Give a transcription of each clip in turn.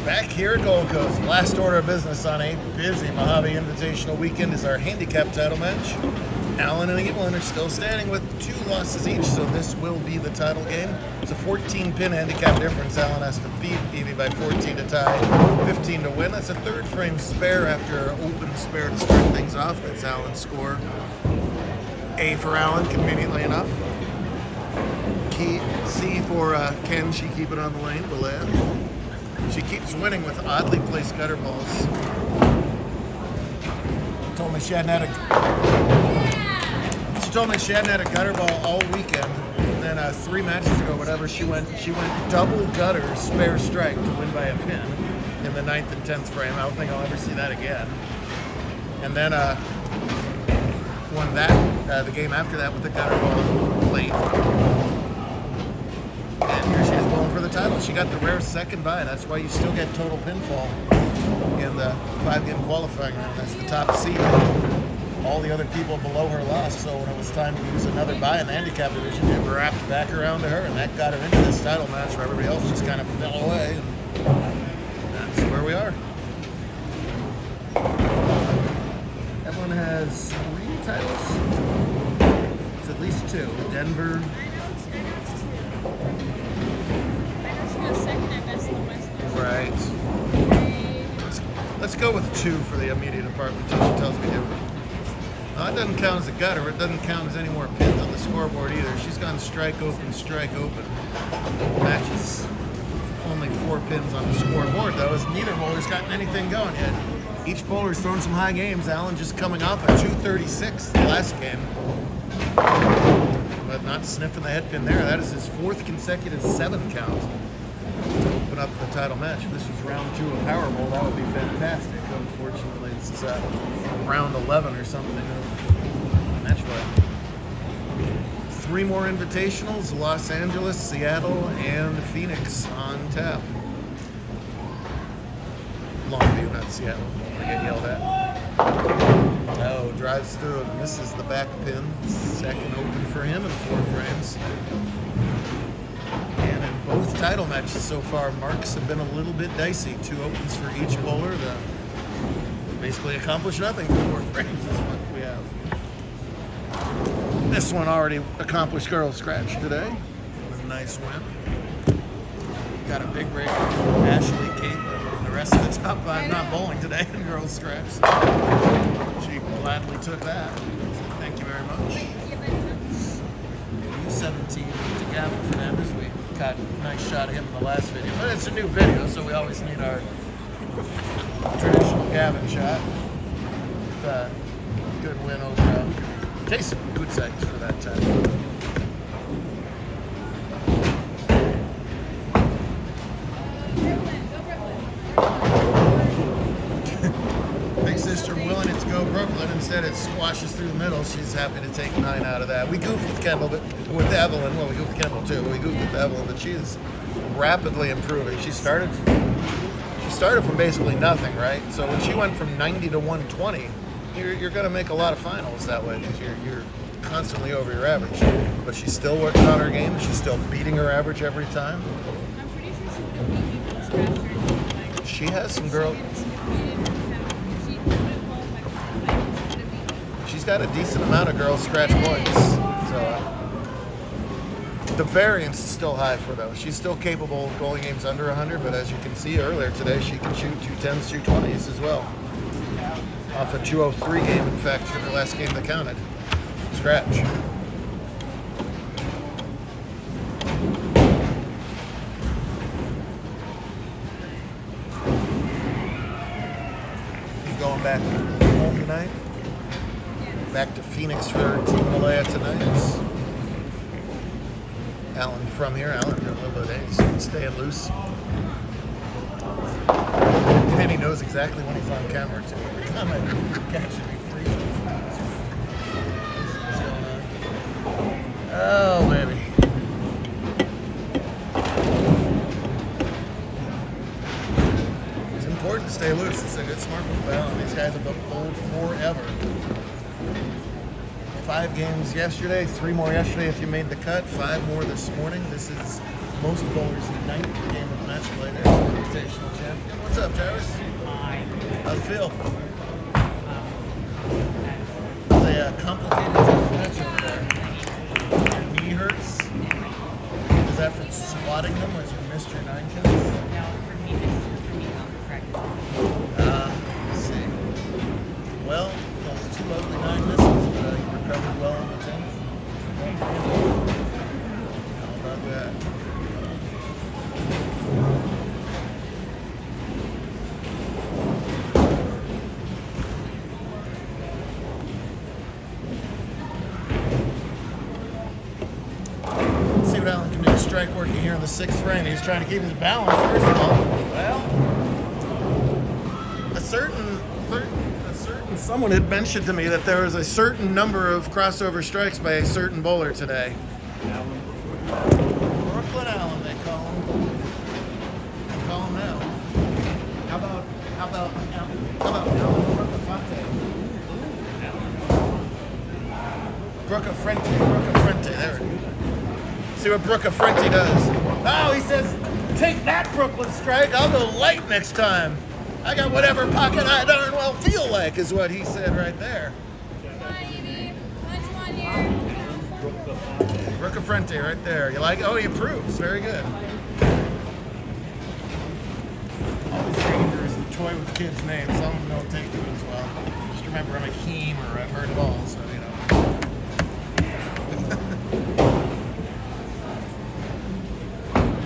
Back here at Gold Coast, last order of business on a busy Mojave Invitational weekend is our handicap title match. Alan and Evelyn are still standing with 2 losses each, so this will be the title game. It's a 14-pin handicap difference. Alan has to beat Evie by 14 to tie, 15 to win. That's a third frame spare after an open spare to start things off. That's Alan's score. A for Alan, conveniently enough. C for can she keep it on the lane, Belan. She keeps winning with oddly placed gutter balls. Told me she hadn't had a gutter ball all weekend. And then 3 matches ago, whatever, she went double gutter spare strike to win by a pin in the 9th and 10th frame. I don't think I'll ever see that again. And then won that the game after that with the gutter ball late. And here she is bowling for the title. She got the rare second bye. That's why you still get total pinfall in the 5-game qualifying round. That's the top seed. All the other people below her lost, so when it was time to use another bye in the handicap division, it wrapped back around to her, and that got her into this title match where everybody else just kind of fell away. And that's where we are. Everyone has 3 titles. It's at least 2. Denver. Right. Let's go with 2 for the immediate department until she tells me different. No, it doesn't count as a gutter. It doesn't count as any more pins on the scoreboard either. She's gone strike open, strike open. Matches only 4 pins on the scoreboard though, as neither bowler's gotten anything going yet. Each bowler's thrown some high games. Alan just coming off a 236 the last game. But not sniffing the head pin there. That is his 4th consecutive 7 count to open up the title match. If this was round 2 of Powerball, that would be fantastic. Unfortunately, this is round 11 or something of match play. 3 more invitationals: Los Angeles, Seattle, and Phoenix on tap. Longview, not Seattle. I get yelled at. Oh, drives through and misses the back pin. Second open for him in 4 frames. And in both title matches so far, marks have been a little bit dicey. 2 opens for each bowler. Basically accomplished nothing in 4 frames is what we have. This one already accomplished girl scratch today. With a nice win. Got a big break from Ashley, Kate, and the rest of the top 5 not bowling today in girls scratch. She gladly took that. Thank you very much. U17 to Gavin Fernandez. We got a nice shot of him in the last video. But it's a new video, so we always need our traditional Gavin shot. Good win over Jason Goodsite for that time. Big sister willing it to go Brooklyn. Instead, it squashes through the middle. She's happy to take 9 out of that. We goofed with Kendall, but with Evelyn. Well, we goofed with Kendall too. But we goofed with Evelyn, but she is rapidly improving. She started from basically nothing, right? So when she went from 90 to 120, you're going to make a lot of finals that way because you're constantly over your average. But she's still working on her game. She's still beating her average every time. I'm pretty sure she competed scratch or like. She has some girl. She's got a decent amount of girl scratch points. So the variance is still high for those. She's still capable of goalie games under 100, but as you can see earlier today, she can shoot 210s, 220s as well. Off a 203 game, in fact, for the last game that counted. Scratch. You going back home tonight? Back to Phoenix for Team Malaya tonight. Alan from here. Alan got a little bit of days. Staying loose. And he knows exactly when he's on camera too. Every time I catch him, he freezes. Oh, baby. It's important to stay loose. It's a good smart move by Alan. These guys have been bowled forever. 5 games yesterday, 3 more yesterday if you made the cut, 5 more this morning. This is most bowlers' 9th game of match play. There's an National champion. What's up, Jarvis? How's it feel? It's a complicated match over there. Your knee hurts? Is that from squatting them? Was you missed your 9 kids? No, for me, correct. Let's see. Well, those 2 ugly 9 misses, but you recovered well on the 10th. How about that? Let's see what Alan can do. Strike working here in the 6th frame. He's trying to keep his balance, first of all. Well, a certain someone had mentioned to me that there was a certain number of crossover strikes by a certain bowler today. Brooklyn Allen, they call him. They call him now. How about Alan Brooke there. See what Brooke does. Oh, he says, take that, Brooklyn Strike. I'll go light next time. I got whatever pocket I darn well feel like, is what he said right there. Brooke right there. You like it? Oh, he approves. Very good. Always dangerous to toy with kids' names. Some of them don't take to it as well. Just remember, I'm a Keem, or I've heard it all, so you know.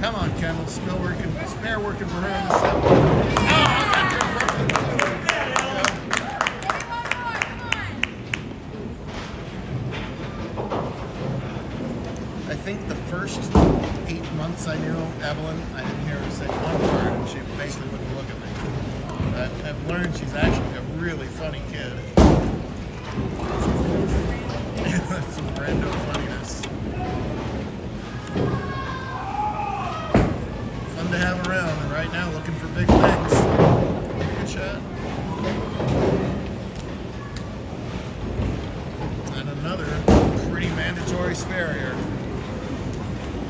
Come on, Kendall. Spare working for her in the 7th. I think the first 8 months I knew Evelyn, I didn't hear her say one word, and she basically wouldn't look at me. I've learned she's actually a really funny kid. That's some random funniness. Fun to have around, and right now looking for big things. Good shot. And another pretty mandatory spare here.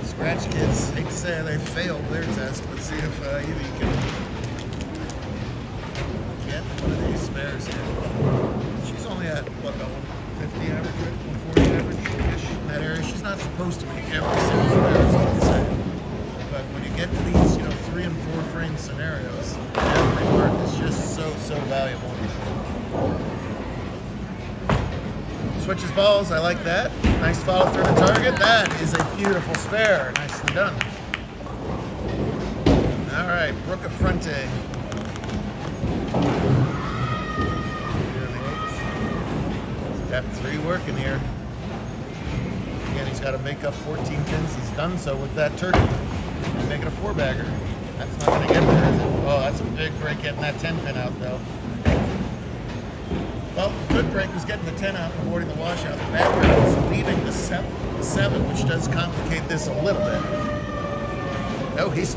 Scratch kids, hate to say they failed their test. Let's see if Evie can get one of these spares here. She's only at, what, about 150 average, 140 average-ish in that area. She's not supposed to make every single spare, is what I'm saying. But when you get to these, 3 and 4 frame scenarios, every mark is just so valuable. Switches balls, I like that. Nice follow through the target. That is a beautiful spare. Nicely done. All right, Brooke Affronte. He's got 3 working here. Again, he's got to make up 14 pins. He's done so with that turkey. He's making a 4-bagger. That's not going to get there, is it? Oh, that's a big break getting that 10 pin out, though. Well, the good break was getting the 10 out and avoiding the washout. The bad break was leaving the 7, which does complicate this a little bit. Oh, he's...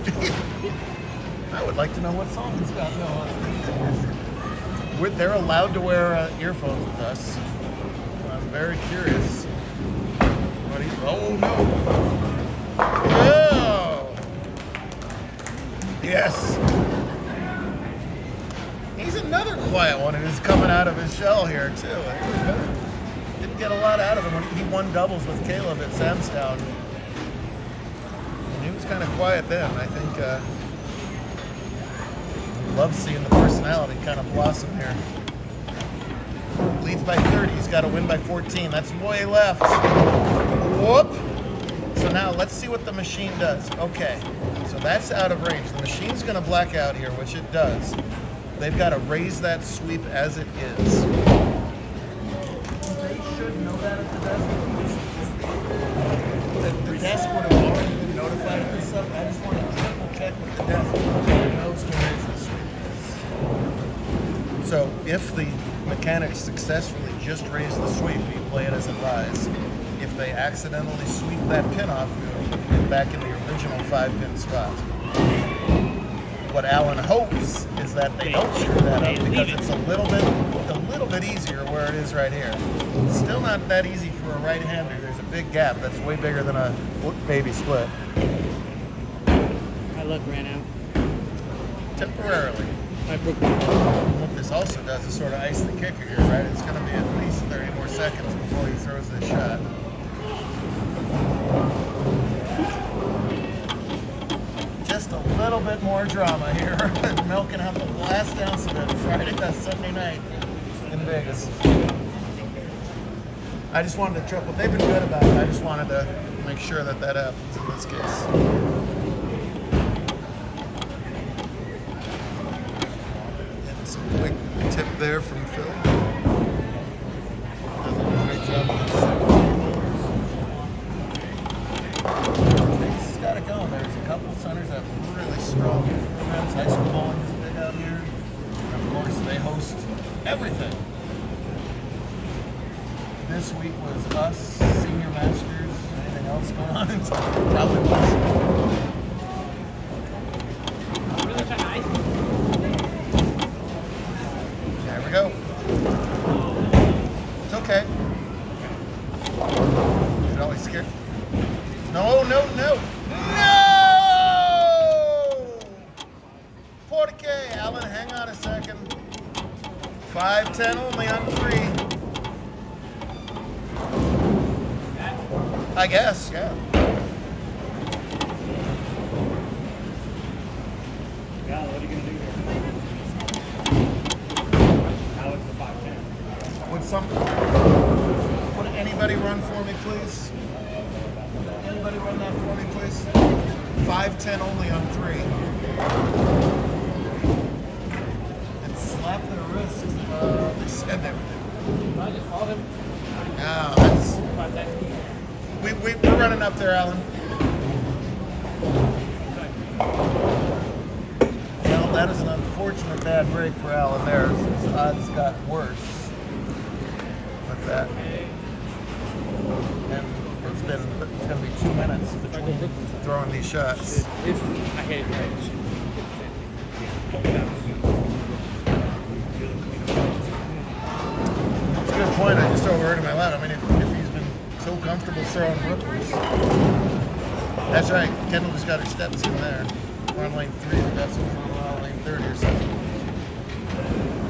I would like to know what song he's got. No, they're allowed to wear earphones with us. I'm very curious. What he... Oh, no. Oh! Yes. He's another quiet one, and is coming out of his shell here, too. Didn't get a lot out of him when he won doubles with Caleb at Samstown. And he was kind of quiet then. I think love seeing the personality kind of blossom here. Leads by 30. He's got to win by 14. That's way left. Whoop! So now let's see what the machine does. Okay, so that's out of range. The machine's going to black out here, which it does. They've got to raise that sweep as it is. They should know that at the desk. The desk would have already been notified of this stuff. I just want to triple check with the desk. It knows to raise the sweep. So if the mechanics successfully just raise the sweep, we play it as advised. If they accidentally sweep that pin off, we would put it back in the original 5-pin spot. What Alan hopes is that they don't screw that up, because it's a little bit easier where it is right here. It's still not that easy for a right-hander. There's a big gap that's way bigger than a baby split. My luck ran out. temporarily. I booked What this also does is sort of ice the kicker here, right? It's going to be at least 30 more seconds before he throws this shot. Just a little bit more drama here. Milking out the last ounce of it Sunday night in Vegas. I just wanted to triple. They've been good about it. I just wanted to make sure that that happens in this case. And some quick tip there from Phil. Does a great job with this. He's got it going. There's a couple centers that have really strong programs. High school bowling is big out here. And of course, they host everything. This week was us, senior masters, anything else going on? Probably was. There we go. It's okay. You're always scared. No, no, no. No! Portiquet, Alan, hang on a second. 5-10 only on 3. I guess, yeah. Yeah, what are you going to do here? Now it's the 5-10. Would anybody run for me, please? Anybody run that for me, please? 5-10 only on 3. And slap their wrist. They said they would. I just called him. No, that's... We're running up there, Alan. Well, that is an unfortunate bad break for Alan there. His odds got worse with that. And it's going to be 2 minutes between throwing these shots. If I hit it right, It's a good point. I just overheard him out loud. I mean, if he's been so comfortable throwing Brookers. That's right. Kendall just got her steps in there. We're on lane 3. The best was on lane 30 or something.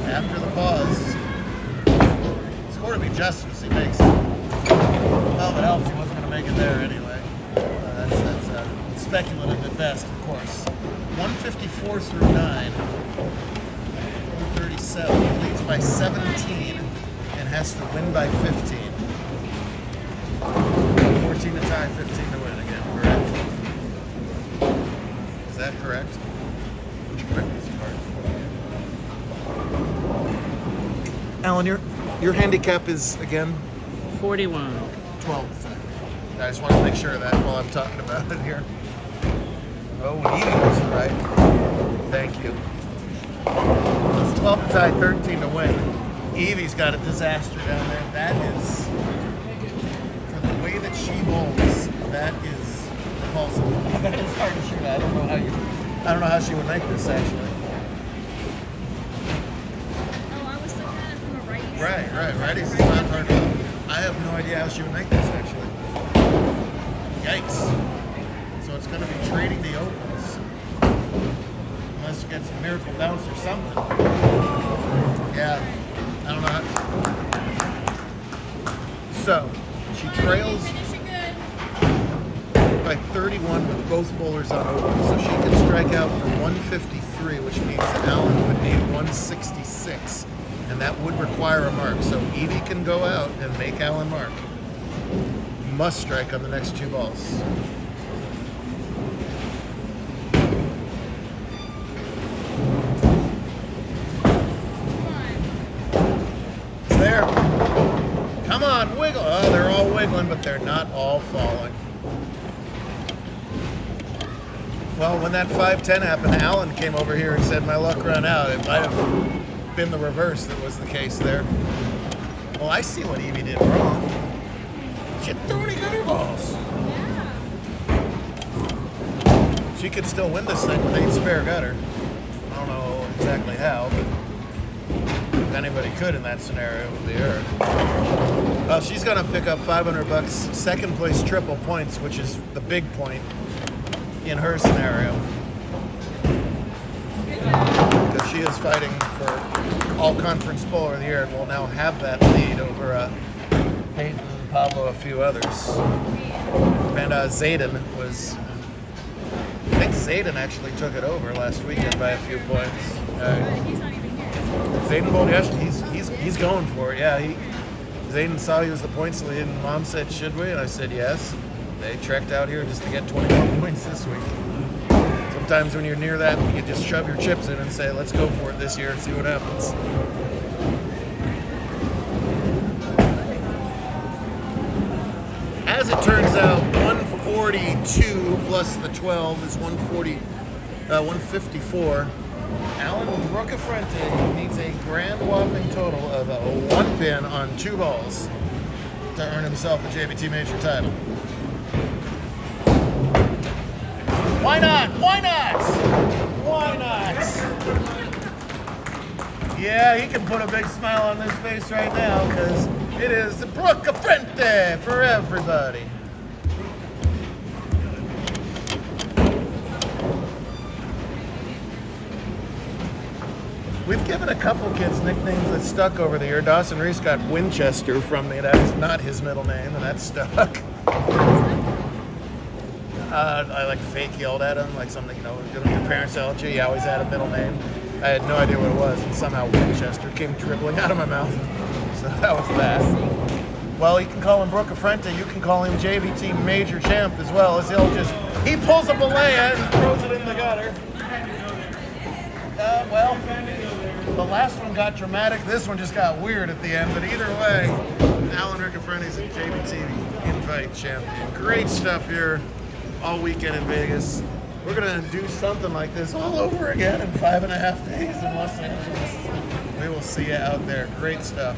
After the pause, score to be justice. He makes it. Well, if it helps, he wasn't going to make it there anyway. That's speculative at best, of course. 154 through 9. 137. He leads by 17 and has to win by 15. 14 to tie, 15 to win again, correct? Is that correct? Would you correct this card? Alan, your handicap is, again? 41. 12. I just want to make sure of that while I'm talking about it here. Oh, Edie was right. Thank you. It's 12 to tie, 13 to win. Evie's got a disaster down there. That is, for the way that she bowls, that is repulsive. That is hard to shoot. I don't know how she would make this actually. Oh, I was looking at it from a righty. Right. Righties is not hard. I have no idea how she would make this actually. Yikes. So it's going to be trading the opens. Unless you get some miracle bounce or something. Yeah. I don't know how. So, she trails Finishing good. by 31 with both bowlers on open. So she can strike out for 153, which means that Alan would need 166. And that would require a mark. So Evie can go out and make Alan mark. Must strike on the next 2 balls. It's there. Come on, wiggle. Oh, they're all wiggling, but they're not all falling. Well, when that 5-10 happened, Alan came over here and said, my luck ran out. It might have been the reverse that was the case there. Well, I see what Evie did wrong. She had 30 gutter balls. Yeah. She could still win this thing with 8 spare gutter. I don't know exactly how, but if anybody could in that scenario, it would be her. Well, she's going to pick up $500, second place triple points, which is the big point in her scenario. Good job. is fighting for all conference bowler of the year and will now have that lead over Peyton, Pablo, a few others. And Zayden was, I think Zayden actually took it over last weekend by a few points. He's not even here. Zayden bowled yesterday. He's going for it. Yeah, Zayden saw he was the points lead, and Mom said, "Should we?" And I said, "Yes." They trekked out here just to get 21 points this week. Sometimes when you're near that, you just shove your chips in and say, "Let's go for it this year and see what happens." As it turns out, 142 plus the 12 is 154. Alan Rocafrente needs a grand whopping total of 1 pin on 2 balls to earn himself a JBT Major title. Why not? Why not? Why not? Yeah, he can put a big smile on his face right now because it is the Rocafrente for everybody. We've given a couple kids nicknames that stuck over the year. Dawson Reese got Winchester from me. That is not his middle name, and that stuck. I like fake yelled at him, like something, your parents yell at you. You always had a middle name. I had no idea what it was, and somehow Winchester came dribbling out of my mouth. So that was that. Well, you can call him Rocafrente. You can call him JBT Major Champ as well, as he pulls a Balea and throws it in the gutter. Well, the last one got dramatic. This one just got weird at the end. But either way, Alan Rocafrente's a JBT Invite champion. Great stuff here all weekend in Vegas. We're going to do something like this all over again in 5.5 days in Los Angeles. We will see you out there. Great stuff.